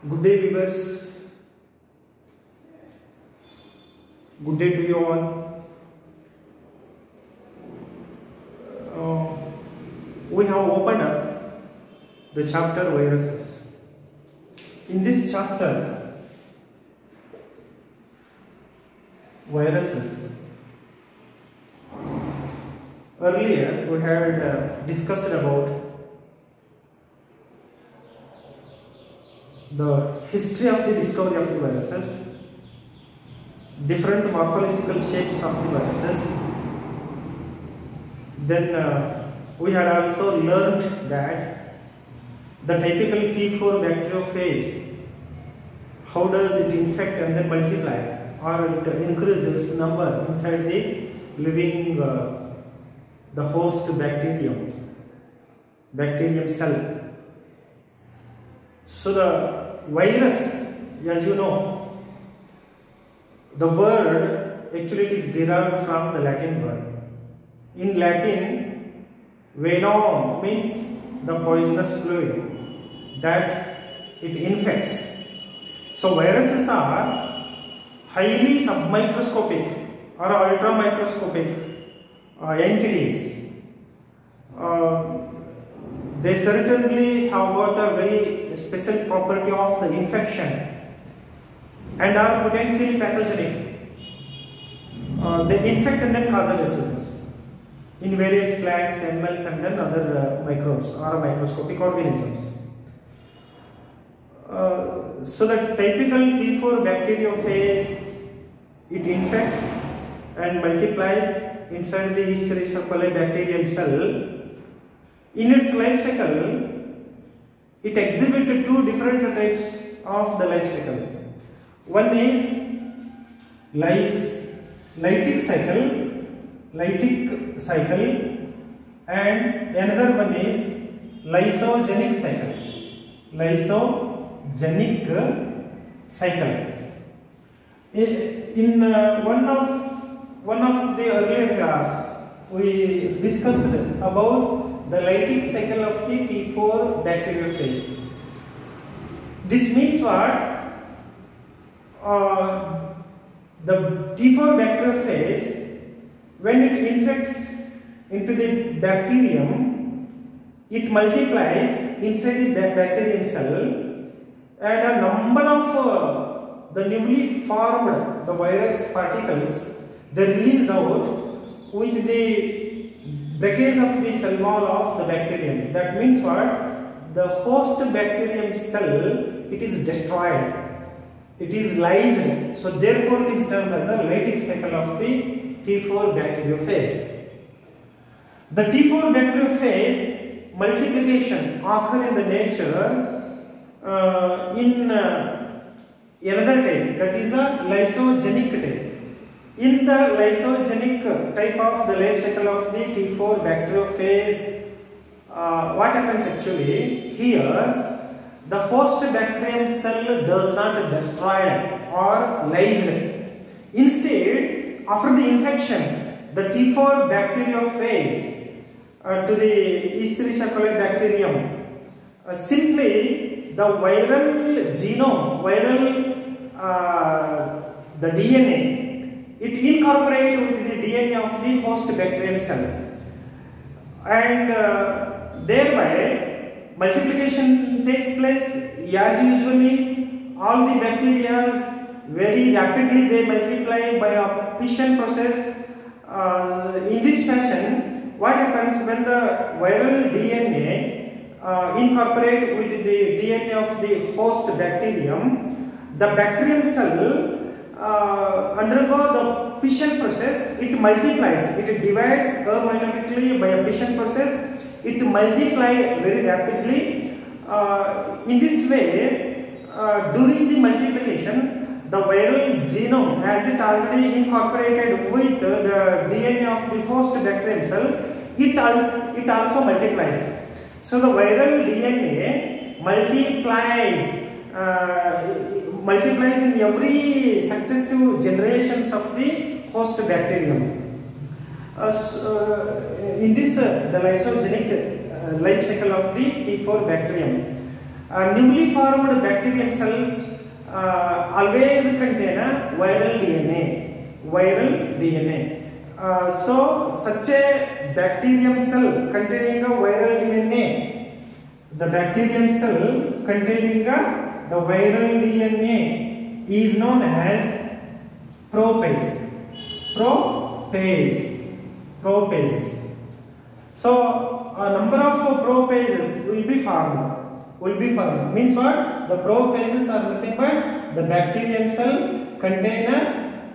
Good day viewers, good day to you all. We have opened up the chapter viruses. In this chapter, viruses, earlier we had discussed about the history of the discovery of the viruses, different morphological shapes of the viruses. Then we had also learnt that the typical T4 bacteriophage, how does it infect and then multiply, or it increases its number inside the living the host bacterium cell. So the virus, as you know, the word actually it is derived from the Latin word. In Latin, venom means the poisonous fluid that it infects. So viruses are highly submicroscopic or ultramicroscopic entities. They certainly have got a very special property of the infection and are potentially pathogenic. They infect and then cause diseases in various plants, animals and then other microbes or microscopic organisms. So the typical T4 bacteriophage, it infects and multiplies inside the Escherichia coli bacterium cell. In its life cycle, it exhibits two different types of the life cycle. One is lytic cycle, and another one is lysogenic cycle. In one of the earlier class, we discussed about the lytic cycle of the T4 bacteriophage. This means what? The T4 bacteriophage, when it infects into the bacterium, it multiplies inside the bacterium cell, and a number of the newly formed the virus particles, they release out with the breakage of the cell wall of the bacterium. That means what? The host bacterium cell, it is destroyed. It is lysed. So therefore it is termed as a lytic cycle of the T4 bacteriophage. The T4 bacteriophage multiplication occur in the nature in another type, that is the lysogenic type. In the lysogenic type of the life cycle of the T4 bacteriophage, what happens actually here? The host bacterium cell does not destroy or lysed. Instead, after the infection, the T4 bacteriophage to the Escherichia coli bacterium, simply the viral genome, the DNA, it incorporates with the DNA of the host bacterium cell, and thereby multiplication takes place as usually. All the bacteria very rapidly they multiply by a fission process. In this fashion, what happens when the viral DNA incorporate with the DNA of the host bacterium, the bacterium cell undergo the fission process, it multiplies, it divides hermaphroditically by a fission process, it multiplies very rapidly. In this way, during the multiplication, the viral genome, as it already incorporated with the DNA of the host bacterium cell, it also multiplies. So the viral DNA multiplies in every successive generations of the host bacterium. In this the lysogenic life cycle of the T4 bacterium. Newly formed bacterium cells always contain a viral DNA. Viral DNA. So such a bacterium cell containing a viral DNA, the bacterium cell containing the viral DNA is known as prophase. Prophases. So a number of prophases will be formed. Means what? The prophages are nothing but the bacterium cell contain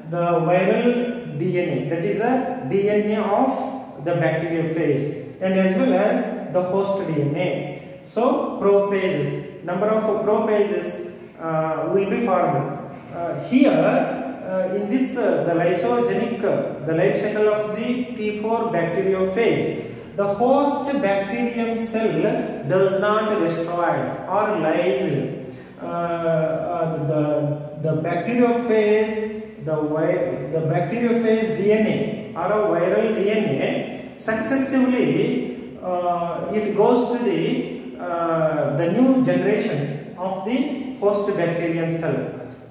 the viral DNA, that is a DNA of the bacteriophage, and as well as the host DNA. So prophages, number of prophages will be formed. Here in this the lysogenic, the life cycle of the T4 bacteriophage, the host bacterium cell does not destroy or lyse. The bacteriophage, the bacteriophage DNA or a viral DNA successively it goes to the new generations of the host bacterium cell.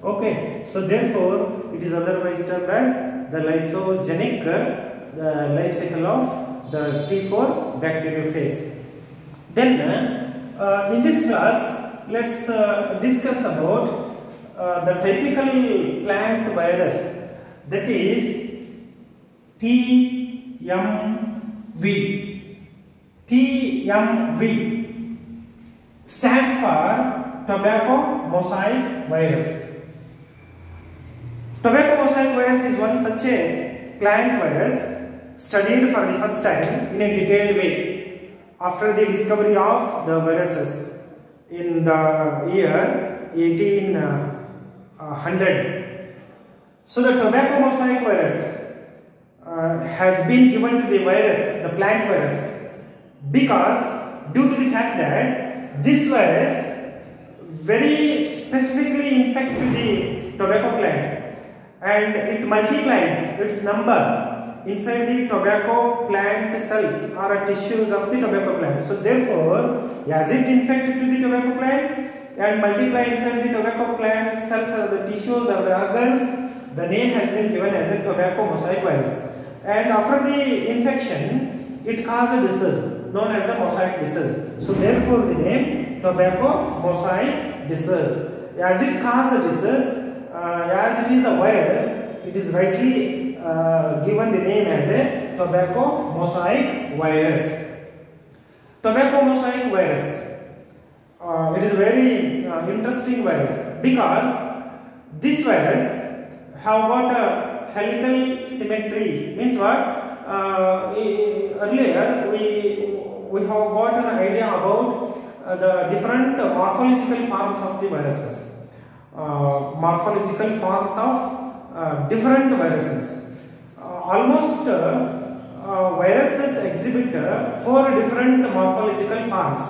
Okay, so therefore it is otherwise termed as the lysogenic life cycle of the T4 bacteriophage. Then in this class, let's discuss about the typical plant virus, that is TMV. TMV stands for tobacco mosaic virus. Tobacco mosaic virus is one such a plant virus studied for the first time in a detailed way after the discovery of the viruses in the year 1800. So the tobacco mosaic virus has been given to the virus, the plant virus, because due to the fact that this virus very specifically infects the tobacco plant, and it multiplies its number inside the tobacco plant cells or tissues of the tobacco plant. So therefore, as it infected to the tobacco plant and multiply inside the tobacco plant cells or the tissues or the organs, the name has been given as a tobacco mosaic virus. And after the infection, it causes a disease known as a mosaic disease. So therefore, the name tobacco mosaic disease. As it causes a disease, as it is a virus, it is rightly given the name as a tobacco mosaic virus. Tobacco mosaic virus, it is a very interesting virus because this virus have got a helical symmetry. Means what? Earlier we have got an idea about the different morphological forms of the viruses. Morphological forms of different viruses. Almost viruses exhibit 4 different morphological forms.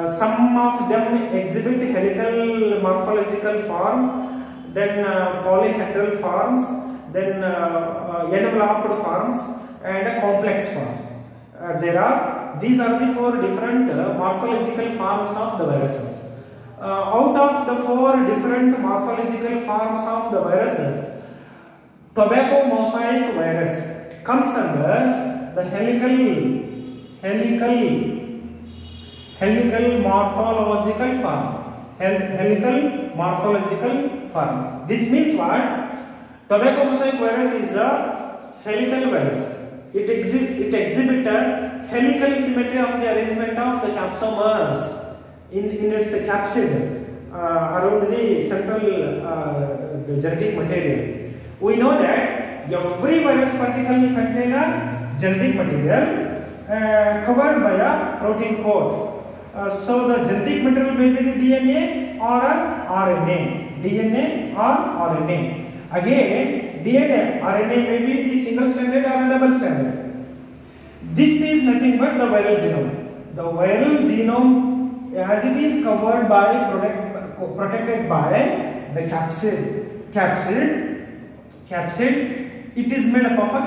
Some of them exhibit helical morphological form, then polyhedral forms, then enveloped forms, and complex forms. These are the 4 different morphological forms of the viruses. Out of the 4 different morphological forms of the viruses, tobacco mosaic virus comes under the helical morphological form. Helical morphological form. This means what? Tobacco mosaic virus is a helical virus. It exhibits a helical symmetry of the arrangement of the capsomers in its capsid around the central the genetic material. We know that every virus particle contains a genetic material covered by a protein coat. So the genetic material may be the DNA or RNA. DNA or RNA. Again, DNA, RNA may be the single stranded or a double stranded. This is nothing but the viral genome. The viral genome, as it is covered by, protected by the capsid, it is made up of a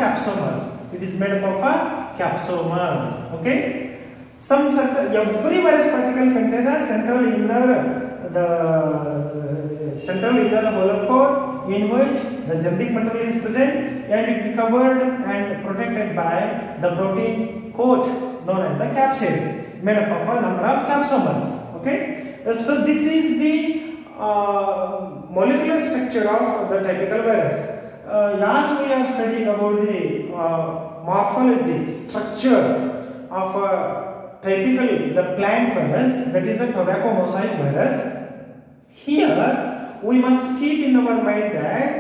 capsomers. Okay. Some certain, every virus particle contains a central inner hollow core in which the genetic material is present and it is covered and protected by the protein coat known as the capsid, made up of a number of capsomers. Okay, so this is the molecular structure of the typical virus. As we are studying about the morphology, structure of a typical the plant virus, that is a tobacco mosaic virus. Here we must keep in our mind that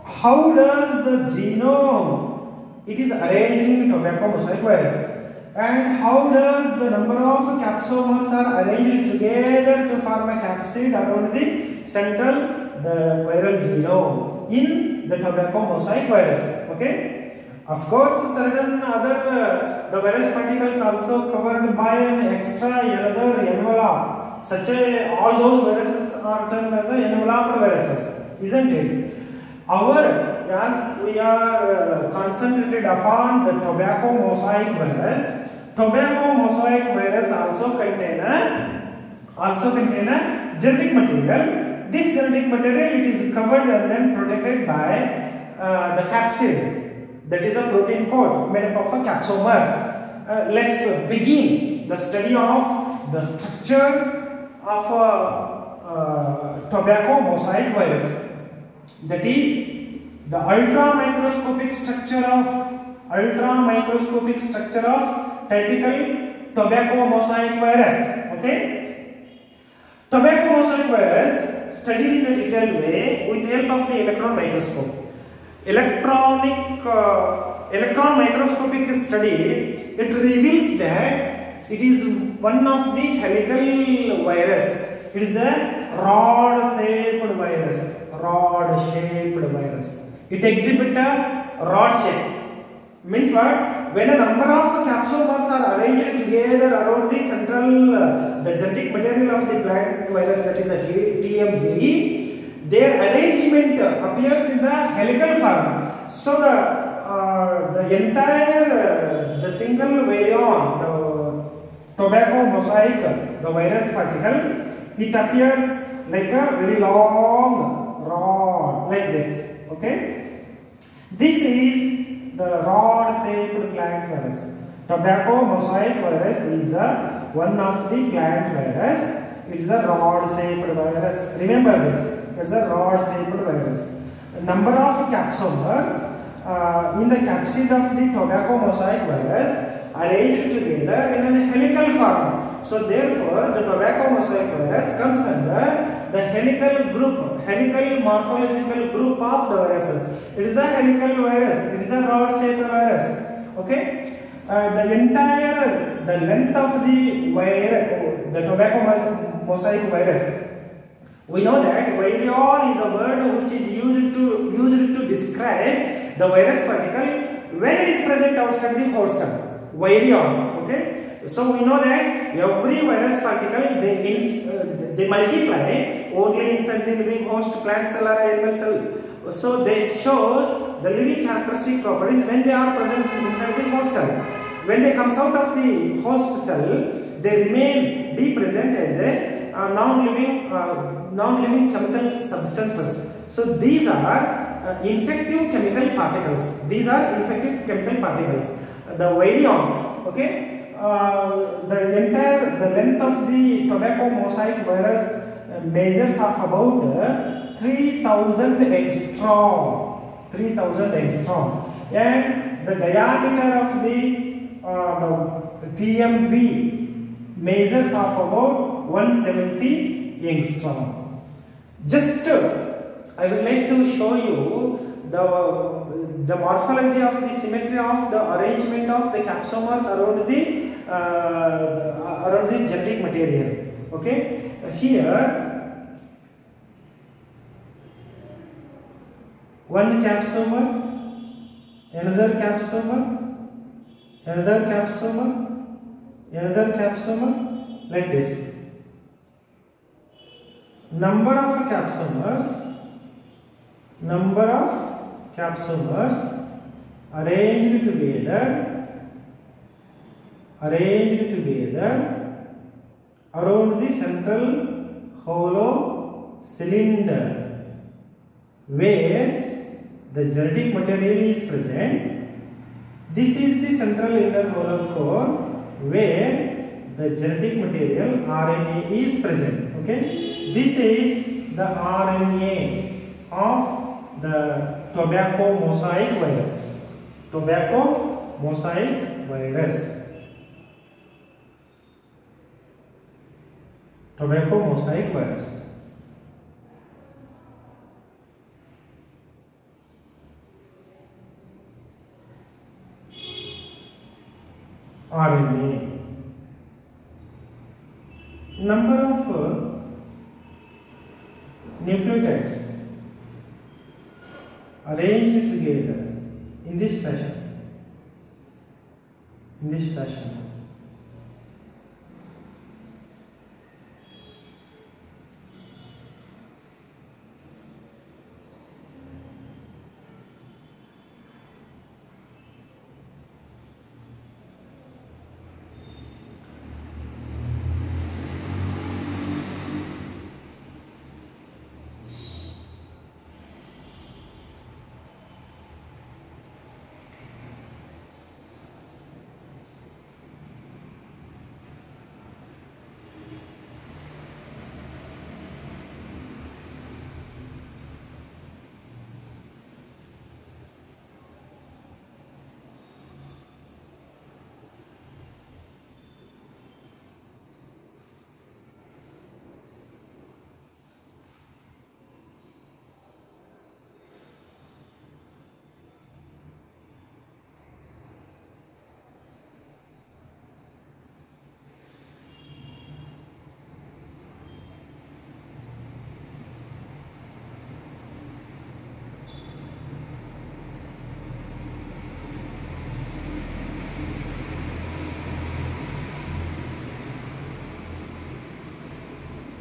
how does the genome it is arranged in tobacco mosaic virus, and how does the number of capsomers are arranged together to form a capsid around the central the viral genome in the tobacco mosaic virus. Okay, of course certain other the virus particles also covered by an extra another envelope, such a all those viruses are termed as enveloped viruses, isn't it? As we are concentrated upon the tobacco mosaic virus also contain a genetic material. This genetic material it is covered and then protected by the capsid, that is a protein coat made up of capsomers. Let's begin the study of the structure of a tobacco mosaic virus. That is the ultra microscopic structure of typical tobacco mosaic virus. Okay, tobacco mosaic virus studied in a detailed way with the help of the electron microscope. Electron microscopic study, it reveals that it is one of the helical virus. It is a rod-shaped virus. It exhibits a rod shape. Means what? When a number of capsomers are arranged together around the central the genetic material of the plant virus, that is a TMV, their arrangement appears in the helical form. So the entire the single virion, the tobacco mosaic, the virus particle, it appears like a very long rod like this. Okay, this is the rod-shaped plant virus. Tobacco mosaic virus is one of the plant virus. It is a rod-shaped virus. Remember this. It is a rod-shaped virus. A number of capsomers in the capsid of the tobacco mosaic virus arranged together in a helical form. So therefore, the tobacco mosaic virus comes under the helical group, helical morphological group of the viruses. It is a helical virus. It is a rod-shaped virus. Okay. The length of the tobacco mosaic virus. We know that virion is a word which is used to describe the virus particle when it is present outside the host cell. Virion. Okay. So we know that every virus particle they multiply only inside the living host plant cell or animal cell. So this shows the living characteristic properties when they are present inside the host cell. When they comes out of the host cell, they be present as a non-living chemical substances. So these are infective chemical particles. The virions. Okay. The length of the tobacco mosaic virus measures of about 3000 angstrom. 3000 angstrom. And the diameter of the TMV measures of about 170 angstrom. Just I would like to show you the morphology of the symmetry of the arrangement of the capsomers around the genetic material. Okay, here one capsomer, another capsomer, another capsomer, another capsomer, like this. Number of capsomers arranged together arranged together around the central hollow cylinder where the genetic material is present. This is the central inner hollow core where the genetic material RNA is present. Okay, this is the RNA of the tobacco mosaic virus. Tobacco mosaic virus. Tobacco mosaic virus. RNA. Number of nucleotides arranged together in this fashion.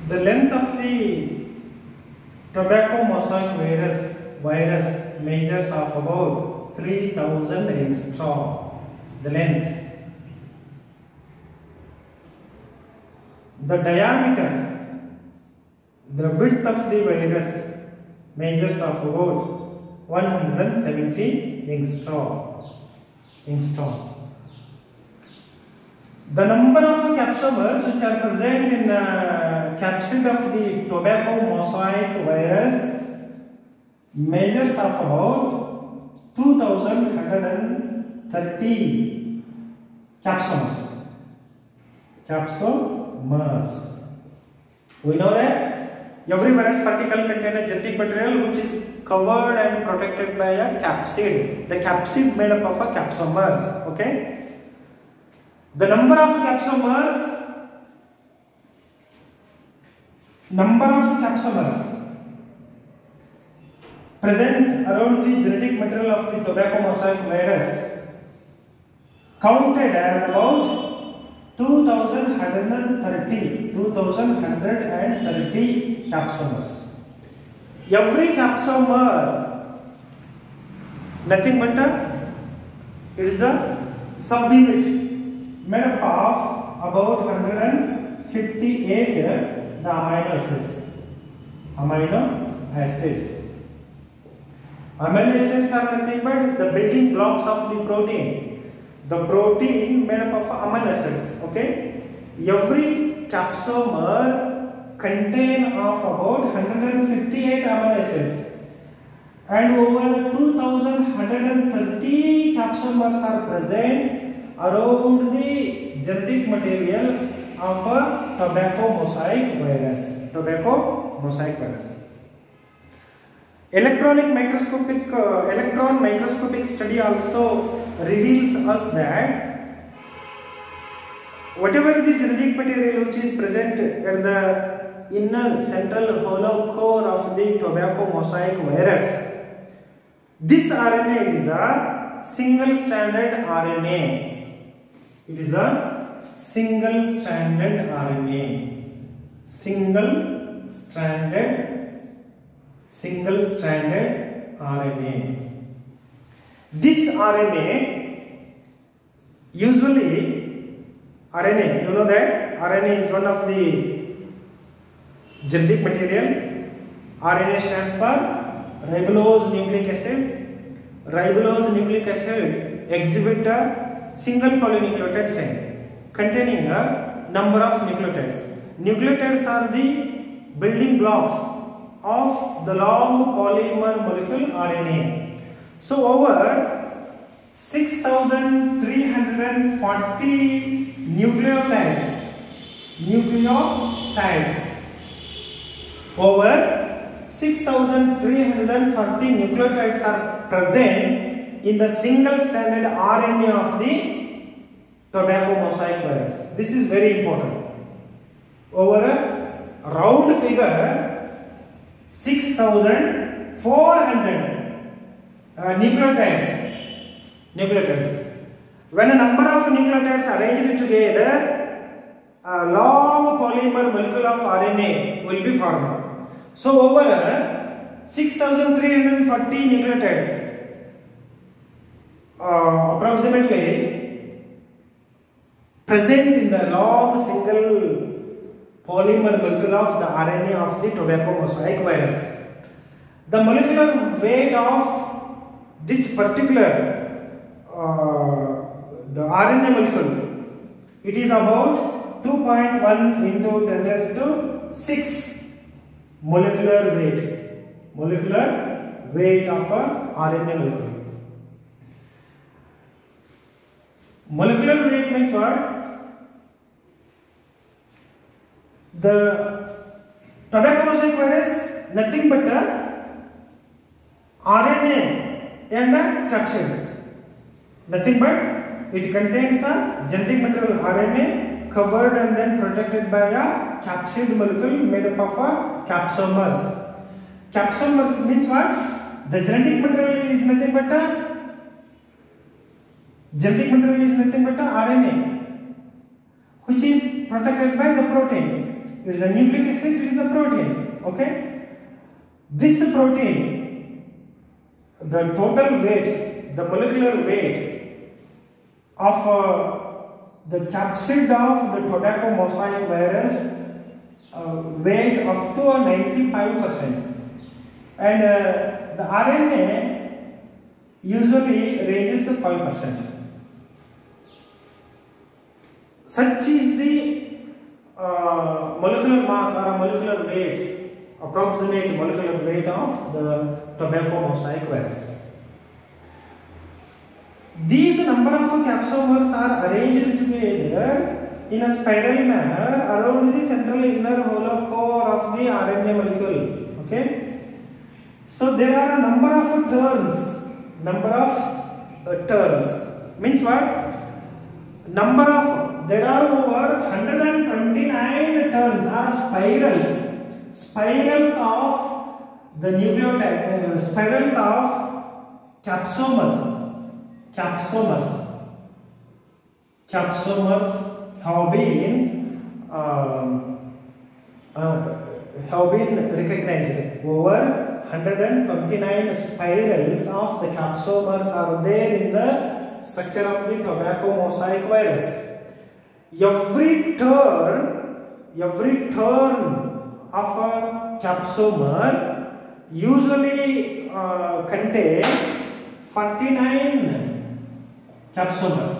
The length of the tobacco mosaic virus measures of about 3000 angstrom. The length. The diameter, the width of the virus measures of about 170 angstrom. The number of capsomes which are present in capsid of the tobacco mosaic virus measures of about 2130 capsomes. We know that every virus particle contains a genetic material which is covered and protected by a capsid. The capsid made up of a capsomers. Okay. The number of capsomers present around the genetic material of the tobacco mosaic virus counted as about 2130 capsomers. Every capsomer nothing but it is a subunit made up of about 158 the amino acids. Amino acids are nothing but the building blocks of the protein. The protein made up of amino acids. Okay. Every capsomer contain of about 158 amino acids, and over 2130 capsomers are present around the genetic material of a tobacco mosaic virus. Electron microscopic study also reveals us that whatever the genetic material which is present at the inner central hollow core of the tobacco mosaic virus, this RNA is a single-stranded RNA. It is a single-stranded RNA. Single-stranded RNA. This RNA usually RNA, you know that RNA is one of the genetic material. RNA stands for ribulose nucleic acid. Ribulose nucleic acid exhibit a single polynucleotide chain containing a number of nucleotides. Nucleotides are the building blocks of the long polymer molecule RNA. So over 6,340 nucleotides. Over 6,340 nucleotides are present in the single stranded RNA of the tobacco mosaic virus. This is very important. Over a round figure, 6,400 nucleotides. When a number of nucleotides arranged together, a long polymer molecule of RNA will be formed. So over 6,340 nucleotides, approximately present in the long single polymer molecule of the RNA of the tobacco mosaic virus. The molecular weight of this particular the RNA molecule, it is about 2.1 into 10 raised to 6 molecular weight of a RNA molecule. Molecular weight means what? The tobacco mosaic virus nothing but a RNA and a capsid. Nothing but it contains a genetic material RNA covered and then protected by a capsid molecule made up of a capsomers. Capsomers means what? The genetic material is nothing but a RNA which is protected by the protein. It is a nucleic acid, it is a protein. Okay? This protein, the total weight, the molecular weight of the capsid of the tobacco mosaic virus weight up to 95%, and the RNA usually ranges to 5%. Such is the molecular mass or a molecular weight, approximate molecular weight of the tobacco mosaic virus. These number of capsomers are arranged together in a spiral manner around the central inner hollow core of the RNA molecule. Okay? So there are a number of turns. Means what? There are over 129 turns or spirals of the nucleotide, spirals of capsomers have been recognized. Over 129 spirals of the capsomers are there in the structure of the tobacco mosaic virus. Every turn of a capsomer usually contains 49 capsomers.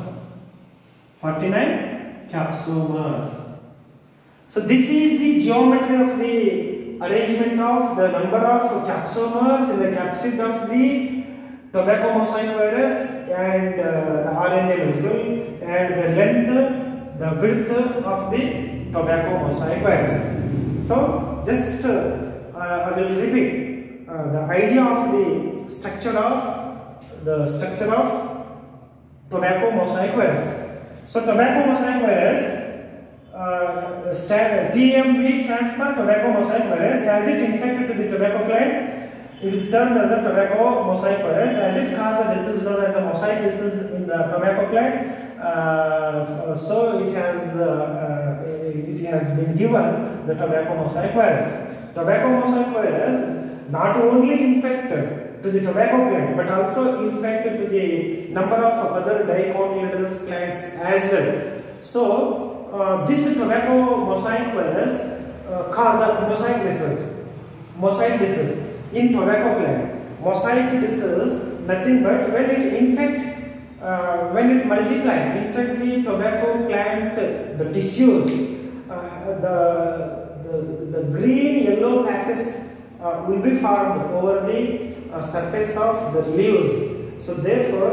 So this is the geometry of the arrangement of the number of capsomers in the capsid of the tobacco mosaic virus and the RNA molecule, and the length, the width of the tobacco mosaic virus. So just I will repeat the idea of the structure of tobacco mosaic virus. So tobacco mosaic virus, TMV stands for tobacco mosaic virus. As it infected to the tobacco plant, it is termed as a tobacco mosaic virus. As it causes a disease known as a mosaic disease in the tobacco plant, so it has been given the tobacco mosaic virus. Tobacco mosaic virus not only infected to the tobacco plant but also infected to the number of other dicotyledonous plants as well. So this tobacco mosaic virus causes mosaic disease in tobacco plant. Mosaic disease nothing but when it when it multiply inside the tobacco plant, the tissues, the green yellow patches will be formed over the surface of the leaves. So therefore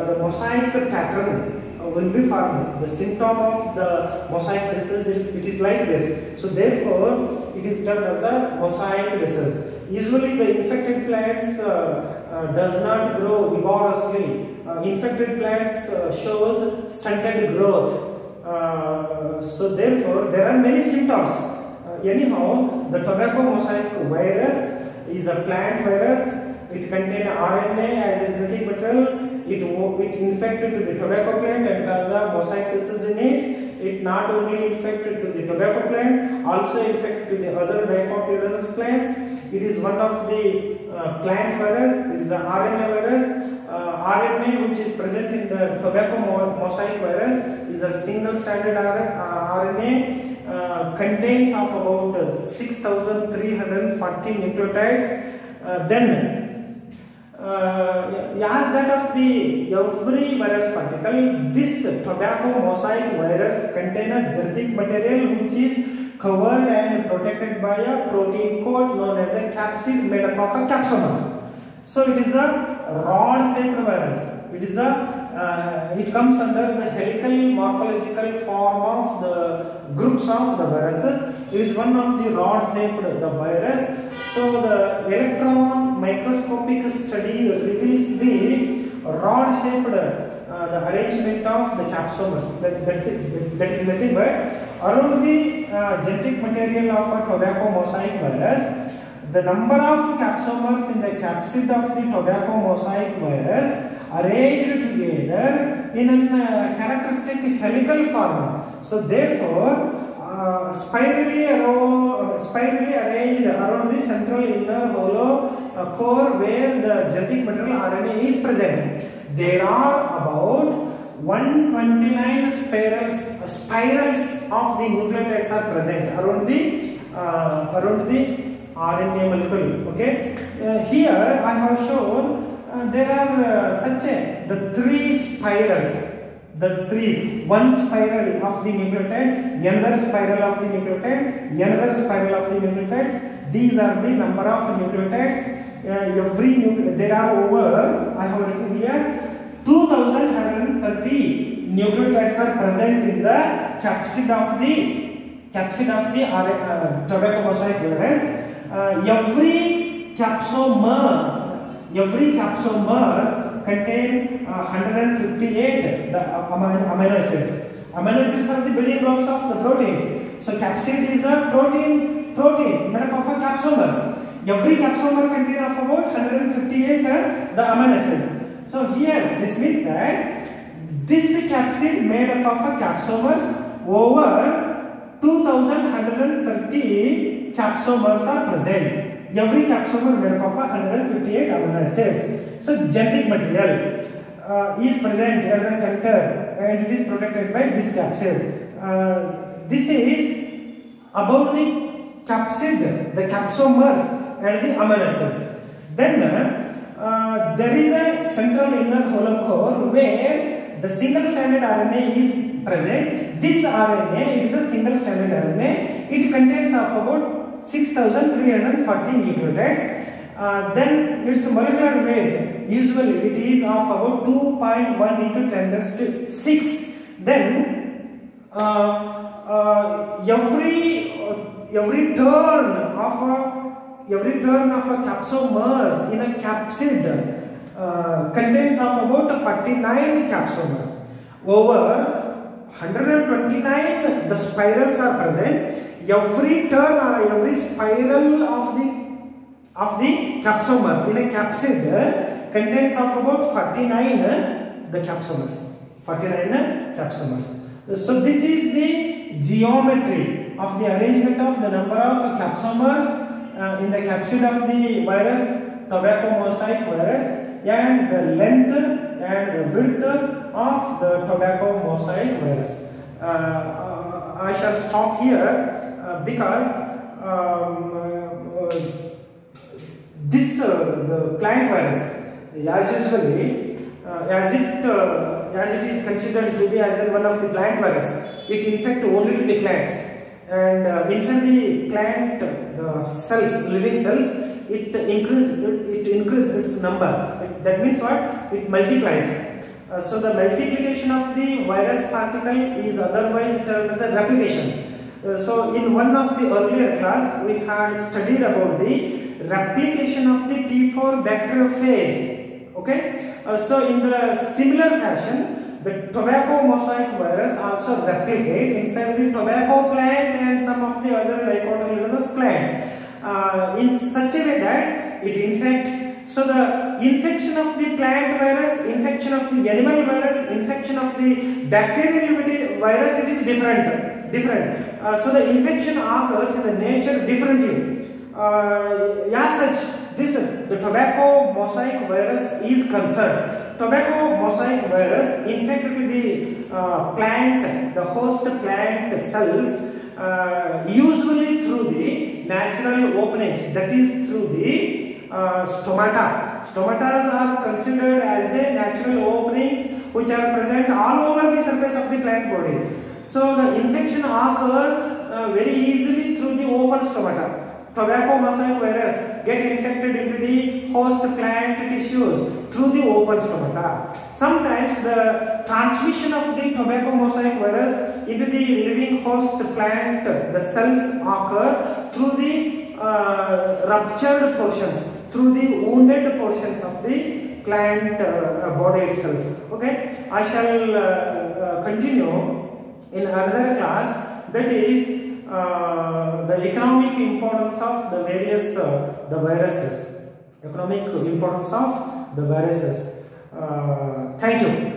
the mosaic pattern will be formed. The symptom of the mosaic disease it is like this. So therefore it is termed as a mosaic disease. Usually the infected plants does not grow vigorously. Infected plants shows stunted growth. So therefore there are many symptoms. Anyhow, the tobacco mosaic virus is a plant virus. It contains RNA as a genetic material. It infected to the tobacco plant and cause a mosaic disease in it. It not only infected to the tobacco plant, also infected to the other dicotyledonous plants. It is one of the plant virus. It is an RNA virus. RNA which is present in the tobacco mosaic virus is a single stranded RNA. Contains of about 6,340 nucleotides. Then as that of the every virus particle, this tobacco mosaic virus contains a genetic material which is covered and protected by a protein coat known as a capsid made up of a capsomers. So it is a rod-shaped virus. It comes under the helical morphological form of the groups of the viruses. It is one of the rod-shaped virus. So the electron microscopic study reveals the rod-shaped the arrangement of the capsomers. That is nothing but around the genetic material of a tobacco mosaic virus. The number of capsomers in the capsid of the tobacco mosaic virus arranged together in a characteristic helical form. So therefore, spirally arranged around the central inner hollow core where the genetic material RNA is present. There are about 129 spirals of the nucleotides are present around the RNA molecule. Okay, here I have shown there are the three spirals. One spiral of the nucleotide, another spiral of the nucleotide, another spiral of the nucleotides. These are the number of nucleotides. There are over, I have written here, 2,130 nucleotides are present in the capsid of the tobacco mosaic virus. Every capsomers contain 158 the amino acids. Amino acids are the building blocks of the proteins. So capsid is a protein made up of capsomers. Every capsomer contains of about 158 the amino acids. So here this means that this capsid made up of capsomers over 2,130 capsomers are present. Every capsomer made up of 158 amino acids. So genetic material is present at the center and it is protected by this capsid. This is about the capsid, the capsomers and the amino acids. Then there is a central inner hollow core where the single stranded RNA is present. This RNA, it is a single stranded RNA. It contains of about 6,340 nucleotides. Then its molecular weight, usually it is of about 2.1 into 10⁶. Then every turn of a capsomers in a capsid contains of about 49 capsomers. Over 129 the spirals are present. Every turn or every spiral of the capsomers in a capsid contains of about 49 the capsomers. 49 capsomers. So this is the geometry of the arrangement of the number of capsomers in the capsid of the virus, tobacco mosaic virus, and the length and the width of the tobacco mosaic virus. I shall stop here because this the plant virus, as usually, as it is considered to be as one of the plant virus, it infects only to the plants, and inside the plant, the cells, living cells, it increases its number. That means what? It multiplies. So the multiplication of the virus particle is otherwise termed as a replication. So in one of the earlier class we had studied about the replication of the T4 bacteriophage. Okay. So in the similar fashion, the tobacco mosaic virus also replicate inside the tobacco plant and some of the other dicotyledonous plants in such a way that it infects. So the infection of the plant virus, infection of the animal virus, infection of the bacterial virus, it is different. So the infection occurs in the nature differently. As such, the tobacco mosaic virus is concerned. Tobacco mosaic virus infected to the plant, the host plant cells, usually through the natural openings, that is through the stomata. Stomatas are considered as a natural openings which are present all over the surface of the plant body. So the infection occurs very easily through the open stomata. Tobacco mosaic virus get infected into the host plant tissues through the open stomata. Sometimes the transmission of the tobacco mosaic virus into the living host plant, the cells occur through the ruptured portions, through the wounded portions of the plant body itself. Okay, I shall continue in another class, that is the economic importance of the various the viruses. Economic importance of the viruses. Thank you.